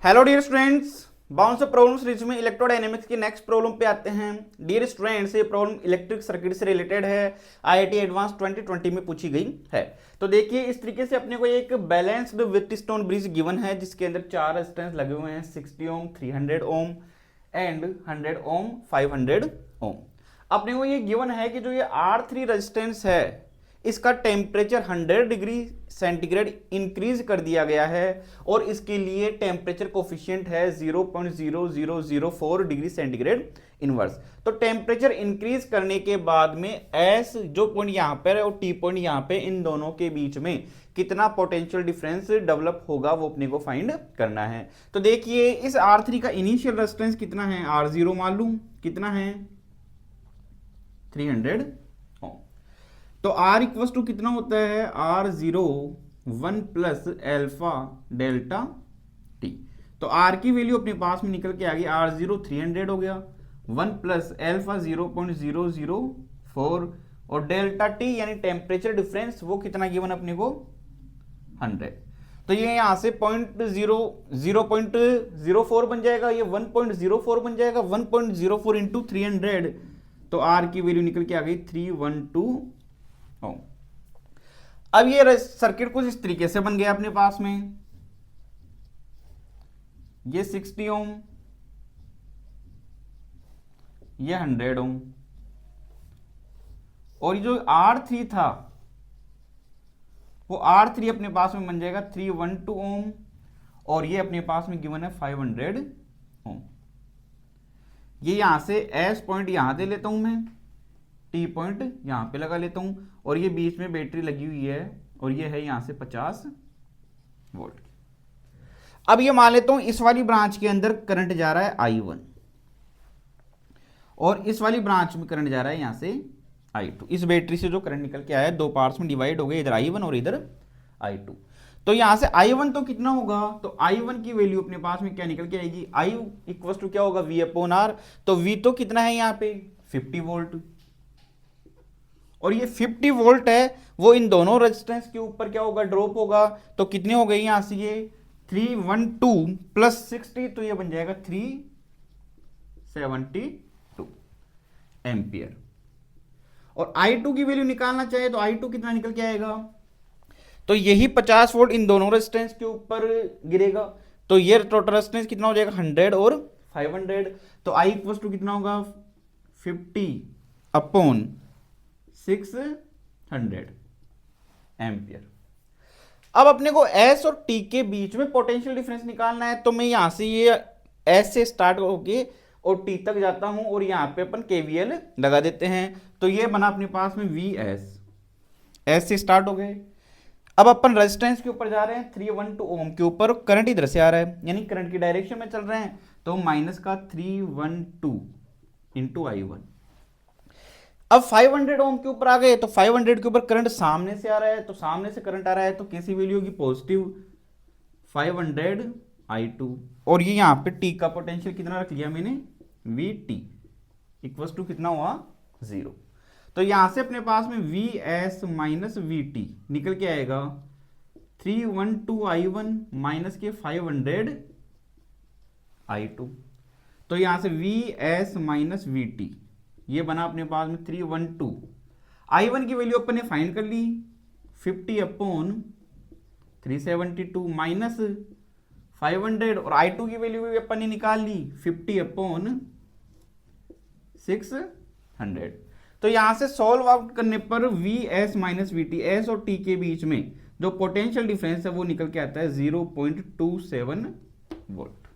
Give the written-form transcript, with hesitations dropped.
Hello dear students, bounce problem series में electrodynamics की next problem पे आते हैं। डियर स्टूडेंट्स, ये प्रॉब्लम इलेक्ट्रिक सर्किट से रिलेटेड है, आईआईटी एडवांस 2020 में पूछी गई है। तो देखिए, इस तरीके से अपने को एक बैलेंस्ड व्हीटस्टोन ब्रिज गिवन है जिसके अंदर 4 रेजिस्टेंस लगे हुए हैं, 60 ओम, 300 ओम एंड 100 ओम, 500 ओम। अपने को ये गिवन है कि जो ये R3 रेजिस्टेंस है इसका टेम्परेचर 100 डिग्री सेंटीग्रेड इंक्रीज कर दिया गया है और इसके लिए टेम्परेचर कोफिशिएंट है 0.0004 डिग्री सेंटीग्रेड इनवर्स। तो टेम्परेचर इंक्रीज करने के बाद में एस जो पॉइंट यहां पर है और टी पॉइंट यहां पे, इन दोनों के बीच में कितना पोटेंशियल डिफरेंस डेवलप होगा वो अपने को फाइंड करना है। तो देखिए, इस R3 का इनिशियल रेजिस्टेंस कितना है, R0 मालूम कितना है, 300 ओम। तो R इक्वस टू कितना होता है, R0 1 plus alpha delta T. तो R की वैल्यू अपने पास में निकल के आ गई, R0 300 हो गया, 1 प्लस एल्फा 0.004 और डेल्टा टी यानी टेम्परेचर डिफरेंस वो कितना गिवन अपने को, 100। तो ये यहां से 0.04 बन जाएगा, ये 1.04 बन जाएगा, 1.04 इंटू 300, तो R की वैल्यू निकल के आ गई 312 ओम। अब ये सर्किट कुछ इस तरीके से बन गया अपने पास में, ये 60 ओम, ये 100 ओम और ये जो R3 था वो R3 अपने पास में बन जाएगा 312 ओम और ये अपने पास में गिवन है 500 ओम। ये यहां से S पॉइंट यहां दे लेता हूं मैं, T पॉइंट यहां पे लगा लेता हूं और ये बीच में बैटरी लगी हुई है और ये है यहां से 50 वोल्ट। अब ये मान लेता हूं इस वाली ब्रांच के अंदर करंट जा रहा है I1 और इस वाली ब्रांच में करंट जा रहा है यहां से I2। इस बैटरी से जो करंट निकल के आया है दो पार्ट्स में डिवाइड हो गए, इधर I1 और इधर I2। तो यहां से I1 तो कितना होगा, तो I1 की वैल्यू अपने पास में क्या निकल के आएगी, I इक्वल टू क्या होगा, V अपॉन R। तो V तो कितना है यहां पे 50 वोल्ट और ये 50 वोल्ट है वो इन दोनों रेजिस्टेंस के ऊपर क्या होगा, ड्रॉप होगा। तो कितने हो गए यहां से, ये 312 प्लस 60, तो ये बन जाएगा 372 एम्पियर। और I2 की वैल्यू निकालना चाहिए तो I2 कितना निकल के आएगा, तो यही 50 वोल्ट इन दोनों रेजिस्टेंस के ऊपर गिरेगा। तो ये टोटल रेजिस्टेंस कितना हो जाएगा, 100 और 500। तो I इक्वल टू कितना होगा, 50 अपॉन 600 एम्पियर। अब अपने को S और T के बीच में पोटेंशियल डिफरेंस निकालना है। तो मैं यहां से ये S से स्टार्ट होके और T तक जाता हूं और यहां पे अपन KVL लगा देते हैं। तो ये बना अपने पास में VS, S से स्टार्ट हो गए। अब अपन रेजिस्टेंस के ऊपर जा रहे हैं 312 ओम के ऊपर, करंट इधर से आ रहा है यानी करंट की डायरेक्शन में चल रहे हैं, तो माइनस का 312 इंटू I1। अब 500 ओम के ऊपर आ गए, तो 500 के ऊपर करंट सामने से आ रहा है, तो सामने से करंट आ रहा है तो कैसी वैल्यू होगी, पॉजिटिव 500 I2। और ये यहां पे T का पोटेंशियल कितना रख लिया मैंने, VT इक्वल टू कितना हुआ, 0। तो यहां से अपने पास में VS माइनस VT निकल के आएगा 312 I1 माइनस के 500 I2। तो यहां से VS माइनस VT ये बना अपने पास में 312। I1 की वैल्यू अपन ने फाइंड कर ली 50 अपॉन 372 माइनस 500 और I2 की वैल्यू भी अपन ने निकाल ली 50 अपॉन 600। तो यहां से सॉल्व आउट करने पर VS माइनस VT, S और T के बीच में जो पोटेंशियल डिफरेंस है वो निकल के आता है 0.27 वोल्ट।